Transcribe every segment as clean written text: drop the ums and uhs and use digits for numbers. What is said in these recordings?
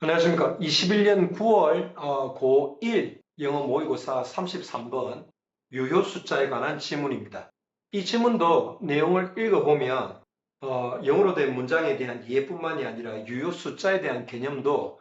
안녕하십니까. 21년 9월 고1 영어 모의고사 33번 유효 숫자에 관한 지문입니다. 이 지문도 내용을 읽어보면 영어로 된 문장에 대한 이해뿐만이 아니라 유효 숫자에 대한 개념도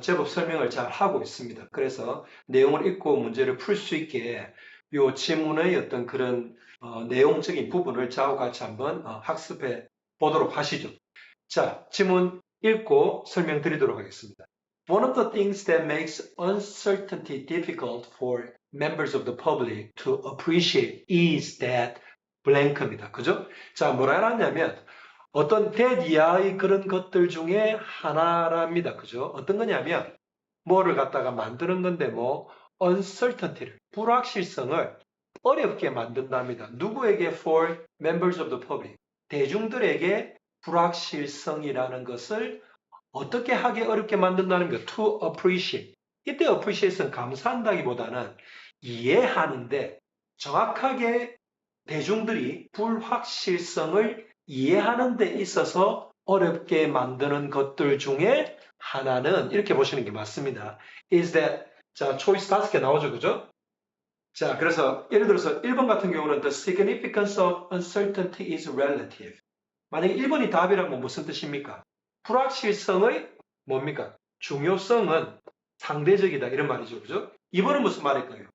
제법 설명을 잘 하고 있습니다. 그래서 내용을 읽고 문제를 풀 수 있게 이 지문의 어떤 그런 내용적인 부분을 저하고 같이 한번 학습해 보도록 하시죠. 자, 지문 읽고 설명드리도록 하겠습니다. One of the things that makes uncertainty difficult for members of the public to appreciate is that blank입니다. 그죠? 자, 뭐라 해놨냐면 어떤 that 이하의 그런 것들 중에 하나랍니다. 그죠? 어떤 거냐면 뭐를 갖다가 만드는 건데 uncertainty를, 불확실성을 어렵게 만든답니다. 누구에게? For members of the public. 대중들에게 불확실성이라는 것을 어떻게 하기 어렵게 만든다는 거. To appreciate. 이때 appreciate은 감사한다기보다는 이해하는데 정확하게 대중들이 불확실성을 이해하는 데 있어서 어렵게 만드는 것들 중에 하나는 이렇게 보시는 게 맞습니다. Is that, 자, 초이스 5개 나오죠, 그죠? 자, 그래서 예를 들어서 1번 같은 경우는 The significance of uncertainty is relative. 만약에 1번이 답이라면 무슨 뜻입니까? 불확실성의 뭡니까? 중요성은 상대적이다 이런 말이죠. 그죠? 2번은 무슨 말일까요?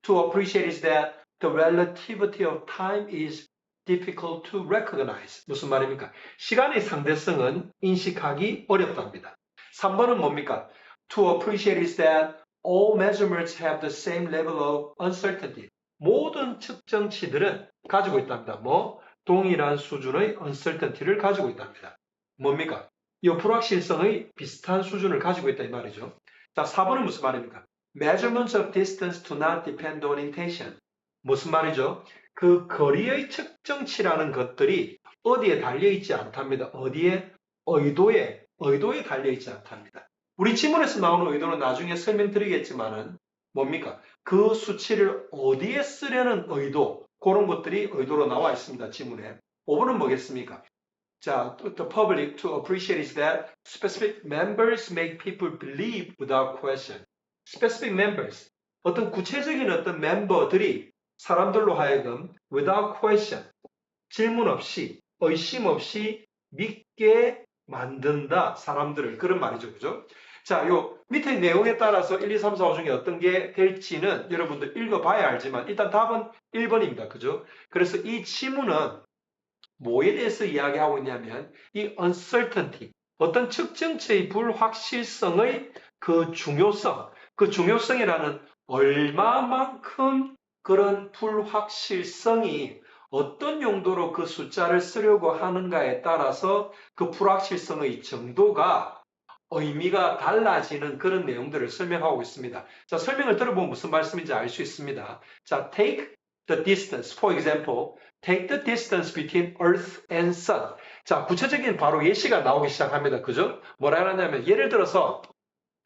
To appreciate is that the relativity of time is difficult to recognize. 무슨 말입니까? 시간의 상대성은 인식하기 어렵답니다. 3번은 뭡니까? To appreciate is that all measurements have the same level of uncertainty. 모든 측정치들은 가지고 있답니다. 동일한 수준의 uncertainty를 가지고 있답니다. 뭡니까? 이 불확실성의 비슷한 수준을 가지고 있다 이 말이죠. 자, 4번은 무슨 말입니까? Measurements of distance do not depend on intention. 무슨 말이죠? 그 거리의 측정치라는 것들이 어디에 달려있지 않답니다. 어디에? 의도에 달려있지 않답니다. 우리 지문에서 나오는 의도는 나중에 설명드리겠지만은 뭡니까? 그 수치를 어디에 쓰려는 의도, 그런 것들이 의도로 나와 있습니다. 지문에. 5번은 뭐겠습니까? 자, the public to appreciate is that specific members make people believe without question. Specific members, 어떤 구체적인 어떤 멤버들이 사람들로 하여금 without question, 질문 없이, 의심 없이 믿게 만든다, 사람들을. 그런 말이죠. 그죠? 자, 요 밑에 내용에 따라서 1, 2, 3, 4, 5 중에 어떤 게 될지는 여러분들 읽어봐야 알지만 일단 답은 1번입니다. 그죠? 그래서 이 지문은 뭐에 대해서 이야기하고 있냐면 이 uncertainty, 어떤 측정치의 불확실성의 그 중요성, 그 중요성이라는 얼마만큼 그런 불확실성이 어떤 용도로 그 숫자를 쓰려고 하는가에 따라서 그 불확실성의 정도가 의미가 달라지는 그런 내용들을 설명하고 있습니다. 자, 설명을 들어보면 무슨 말씀인지 알 수 있습니다. 자, take the distance. For example, take the distance between Earth and Sun. 자, 구체적인 바로 예시가 나오기 시작합니다. 그죠? 뭐라 하냐면 예를 들어서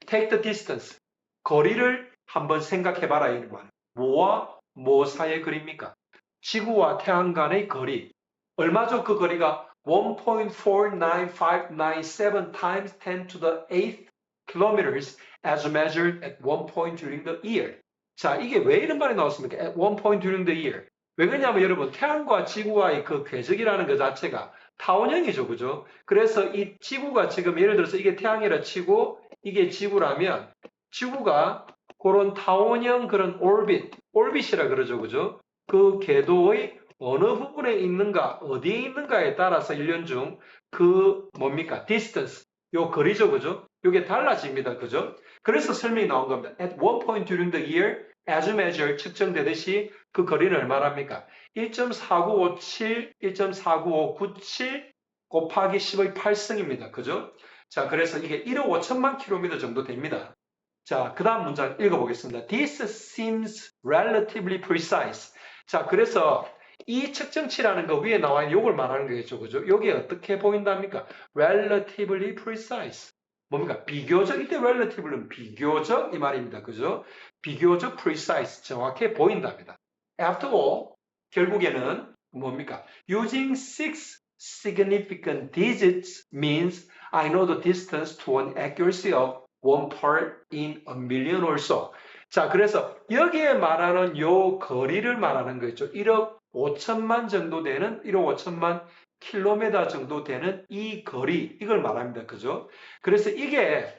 take the distance. 거리를 한번 생각해봐라. 이런 말. 뭐와 뭐 사이의 거리입니까? 지구와 태양 간의 거리. 얼마죠? 그 거리가 1.49597 times 10 to the 8th kilometers as measured at one point during the year. 자, 이게 왜 이런 말이 나왔습니까? At one point during the year. 왜 그러냐면 여러분, 태양과 지구와의 그 궤적이라는 것 자체가 타원형이죠. 그죠? 그래서 이 지구가 지금 예를 들어서 이게 태양이라 치고 이게 지구라면 지구가 그런 타원형 그런 오rbit이라 그러죠. 그죠? 그 궤도의 어느 부분에 있는가, 어디에 있는가에 따라서 1년 중 그 뭡니까? distance, 요 거리죠. 그죠? 요게 달라집니다. 그죠? 그래서 설명이 나온 겁니다. At one point during the year, as measured, 측정되듯이 그 거리는 얼마랍니까? 1.4957, 1.49597 곱하기 10의 8승입니다. 그죠? 자, 그래서 이게 1억 5천만 킬로미터 정도 됩니다. 자, 그 다음 문장 읽어보겠습니다. This seems relatively precise. 자, 그래서 이 측정치라는 거 위에 나와 있는 요걸 말하는 거겠죠. 그죠? 요게 어떻게 보인답니까? Relatively precise. 뭡니까? 비교적, 이때 relative는 비교적 이 말입니다. 그죠? 비교적 precise, 정확해 보인답니다. After all, 결국에는 뭡니까? Using 6 significant digits means I know the distance to an accuracy of one part in a million or so. 자, 그래서 여기에 말하는 요 거리를 말하는 거죠. 1억 5천만 정도 되는 1억 5천만 킬로미터 정도 되는 이 거리, 이걸 말합니다. 그죠? 그래서 이게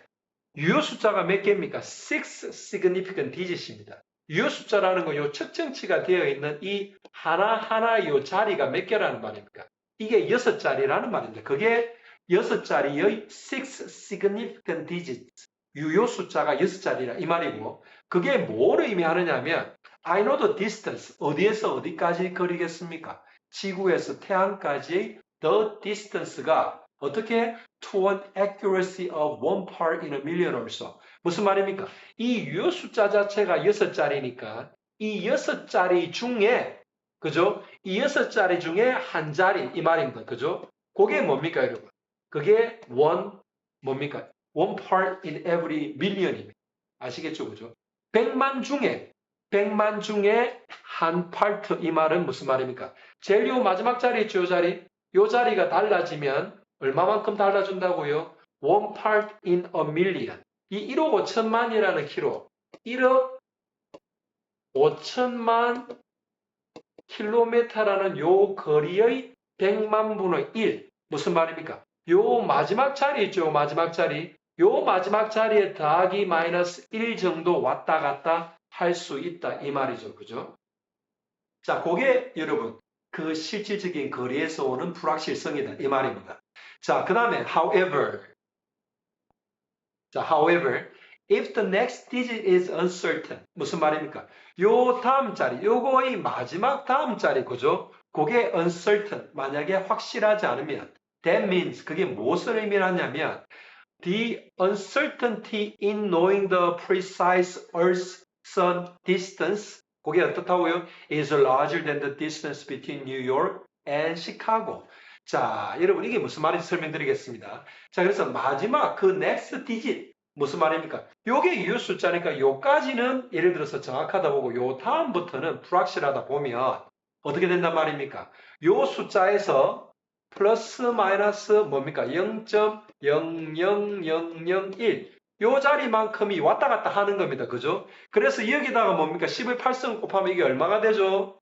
유효 숫자가 몇 개입니까? 6 significant digits입니다. 유효 숫자라는 건 요 측정치가 되어 있는 이 하나하나 요 자리가 몇 개라는 말입니까? 이게 6자리라는 말입니다. 그게 6자리의 6 significant digits. 유효 숫자가 6자리라 이 말이고, 그게 뭘 의미하느냐면 I know the distance. 어디에서 어디까지 거리겠습니까? 지구에서 태양까지의 the distance가 어떻게 to an accuracy of one part in a million or so. 무슨 말입니까? 이 유효 숫자 자체가 6자리니까 이 6자리 중에 그죠? 이 6자리 중에 한 자리 이 말입니다. 그죠? 그게 뭡니까, 여러분? 그게 뭡니까? one part in every million입니다. 아시겠죠? 그죠? 100만 중에 한 파트 이 말은 무슨 말입니까? 제일 요 마지막 자리 있죠, 요 자리. 요 자리가 달라지면 얼마만큼 달라준다고요? one part in a million. 이 1억 5천만이라는 키로 1억 5천만 킬로미터라는 요 거리의 100만 분의 1. 무슨 말입니까? 요 마지막 자리 있죠, 마지막 자리. 요 마지막 자리에 더하기 마이너스 1 정도 왔다 갔다 할 수 있다 이 말이죠. 그죠? 자, 그게 여러분 그 실질적인 거리에서 오는 불확실성이다 이 말입니다. 자, 그 다음에 however, if the next digit is uncertain, 무슨 말입니까? 요 다음 자리, 요거의 마지막 다음 자리, 그죠? 그게 uncertain, 만약에 확실하지 않으면 that means, 그게 무엇을 의미하냐면 the uncertainty in knowing the precise Earth-Sun distance, 그게 어떻다고요? is larger than the distance between New York and Chicago. 자, 여러분 이게 무슨 말인지 설명드리겠습니다. 자, 그래서 마지막 그 next digit 무슨 말입니까? 요게 유효 숫자니까 요까지는 예를 들어서 정확하다 보고 요 다음부터는 불확실하다 보면 어떻게 된단 말입니까? 요 숫자에서 플러스 마이너스 뭡니까? 0.00001 요 자리만큼이 왔다 갔다 하는 겁니다. 그죠? 그래서 여기다가 뭡니까? 10의 8승 곱하면 이게 얼마가 되죠?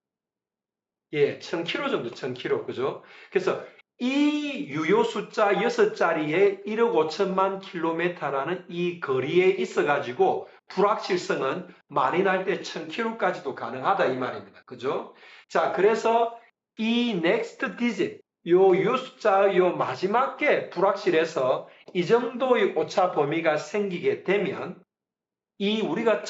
예, 1000km 정도, 1000km. 그죠? 그래서 이 유효 숫자 6자리에 1억 5천만 킬로미터라는 이 거리에 있어가지고 불확실성은 많이 날 때 1000km까지도 가능하다 이 말입니다. 그죠? 자, 그래서 이 next digit, 요 유효 숫자의 요 마지막 게 불확실해서 이 정도의 오차 범위가 생기게 되면 이 우리가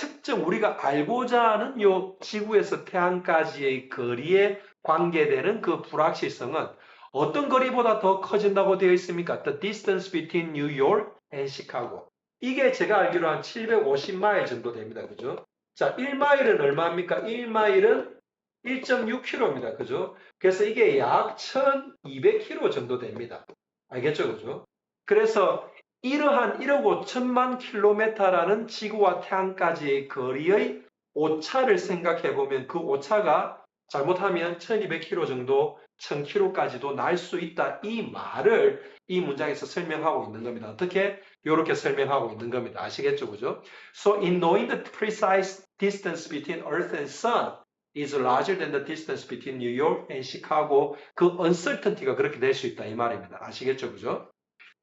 알고자 하는 요 지구에서 태양까지의 거리에 관계되는 그 불확실성은 어떤 거리보다 더 커진다고 되어 있습니까? The distance between New York and Chicago. 이게 제가 알기로 한 750마일 정도 됩니다. 그죠? 자, 1마일은 얼마입니까? 1마일은 1.6km입니다. 그죠? 그래서 이게 약 1200km 정도 됩니다. 알겠죠? 그죠? 그래서 이러한 1억 5천만 킬로미터라는 지구와 태양까지의 거리의 오차를 생각해 보면 그 오차가 잘못하면 1200km 정도 1000km까지도 날 수 있다. 이 말을 이 문장에서 설명하고 있는 겁니다. 어떻게? 이렇게 설명하고 있는 겁니다. 아시겠죠? 그죠? So in knowing the precise distance between Earth and Sun is larger than the distance between New York and Chicago. 그 uncertainty가 그렇게 될 수 있다. 이 말입니다. 아시겠죠? 그죠?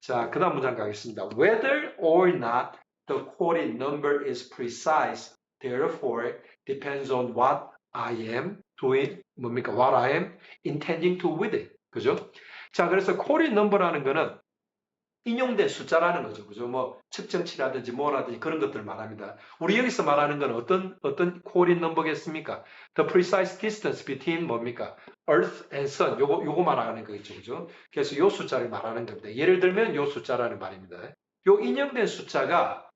자, 그 다음 문장 가겠습니다. Whether or not the quoted number is precise, therefore, depends on what I am doing, 뭡니까? What I am intending to with it. 그죠? 자, 그래서 quoted number라는 거는 인용된 숫자라는 거죠. 그죠? 뭐, 측정치라든지 뭐라든지 그런 것들 말합니다. 우리 여기서 말하는 건 어떤 quoted number겠습니까? The precise distance between 뭡니까? Earth and Sun. 요거 말하는 거겠죠. 그죠? 그래서 요 숫자를 말하는 겁니다. 예를 들면 요 숫자라는 말입니다. 요 인용된 숫자가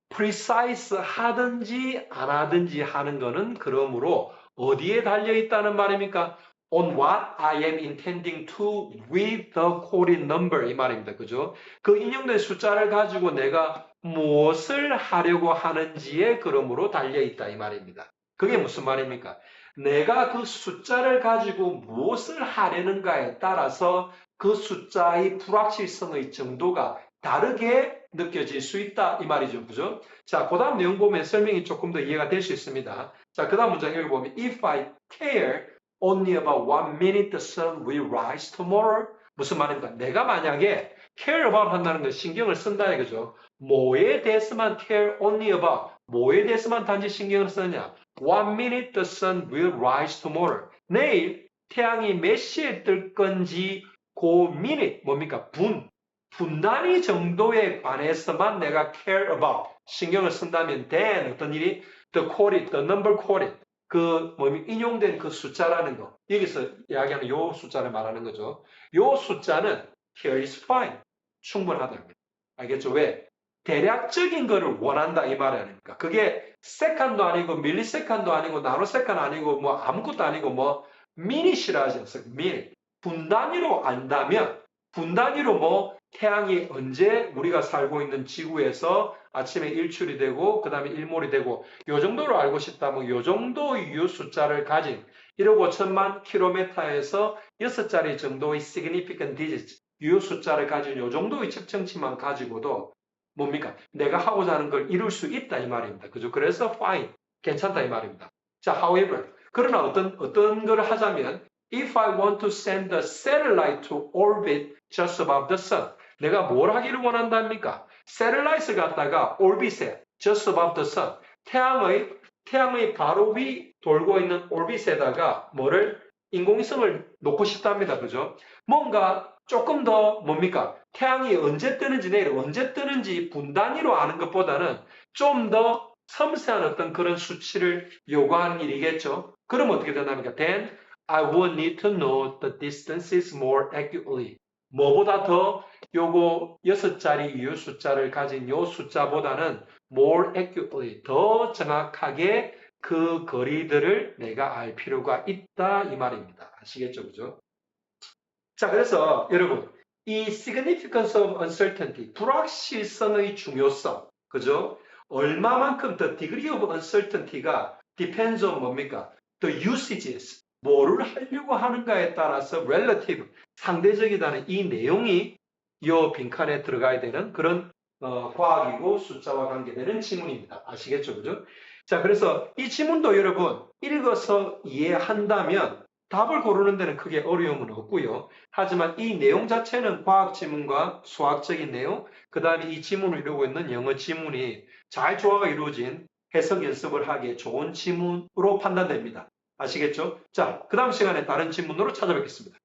precise 하든지 안 하든지 하는 거는 그러므로 어디에 달려 있다는 말입니까? On what I am intending to with the quoted number 이 말입니다. 그죠? 그 인용된 숫자를 가지고 내가 무엇을 하려고 하는지에 그러므로 달려 있다 이 말입니다. 그게 무슨 말입니까? 내가 그 숫자를 가지고 무엇을 하려는가에 따라서 그 숫자의 불확실성의 정도가 다르게 느껴질 수 있다 이 말이죠. 그죠? 자, 그 다음 내용 보면 설명이 조금 더 이해가 될 수 있습니다. 자, 그 다음 문장 읽어보면 If I care only about 1 minute the sun will rise tomorrow. 무슨 말입니까? 내가 만약에 care about 한다는 건 신경을 쓴다 이거죠. 뭐에 대해서만 care only about, 뭐에 대해서만 단지 신경을 쓰느냐. 1 minute the sun will rise tomorrow. 내일 태양이 몇 시에 뜰 건지 그 minute 뭡니까? 분단위 정도에 관해서만 내가 care about 신경을 쓴다면 then 어떤 일이 the quoted, the number quoted 그 인용된 그 숫자라는 거 여기서 이야기하는 요 숫자를 말하는 거죠. 요 숫자는 here is fine 충분하다. 알겠죠? 왜? 대략적인 거를 원한다 이 말이 아닙니까? 그게 세컨도 아니고 밀리세컨도 아니고 나노세컨 아니고 뭐 아무것도 아니고 뭐 미닛이라 하지 않습니까? 미닛. 분단위로 안다면 분단위로 뭐 태양이 언제 우리가 살고 있는 지구에서 아침에 일출이 되고 그 다음에 일몰이 되고 요 정도로 알고 싶다면 요 정도 유 숫자를 가진 1억 5천만 킬로미터에서 6자리 정도의 significant digits 유 숫자를 가진 요 정도의 측정치만 가지고도 뭡니까? 내가 하고자 하는 걸 이룰 수 있다 이 말입니다. 그죠? 그래서 fine 괜찮다 이 말입니다. 자, however 그러나 어떤 걸 하자면 If I want to send a satellite to orbit just above the sun. 내가 뭘 하기를 원한답니까? 셀룰라이트를 갖다가 오비셋, just above the sun. 태양의 바로 위 돌고 있는 오비셋에다가 뭐를 인공위성을 놓고 싶답니다. 그죠? 뭔가 조금 더 뭡니까? 태양이 언제 뜨는지 내일 언제 뜨는지 분단위로 아는 것보다는 좀 더 섬세한 어떤 그런 수치를 요구하는 일이겠죠. 그럼 어떻게 된답니까? Then I would need to know the distances more accurately. 뭐보다 더 요거 6자리 이유 숫자를 가진 요 숫자보다는 more accurately 더 정확하게 그 거리들을 내가 알 필요가 있다 이 말입니다. 아시겠죠? 그죠? 자, 그래서 여러분 이 significance of uncertainty 불확실성의 중요성 그죠? 얼마만큼 the degree of uncertainty가 depends on 뭡니까? The usages 뭐를 하려고 하는가에 따라서 relative 상대적이다는 이 내용이 이 빈칸에 들어가야 되는 그런 과학이고 숫자와 관계되는 지문입니다. 아시겠죠? 그죠? 자, 그래서 이 지문도 여러분 읽어서 이해한다면 답을 고르는 데는 크게 어려움은 없고요. 하지만 이 내용 자체는 과학 지문과 수학적인 내용, 그 다음에 이 지문을 이루고 있는 영어 지문이 잘 조화가 이루어진 해석 연습을 하기에 좋은 지문으로 판단됩니다. 아시겠죠? 자, 그 다음 시간에 다른 지문으로 찾아뵙겠습니다.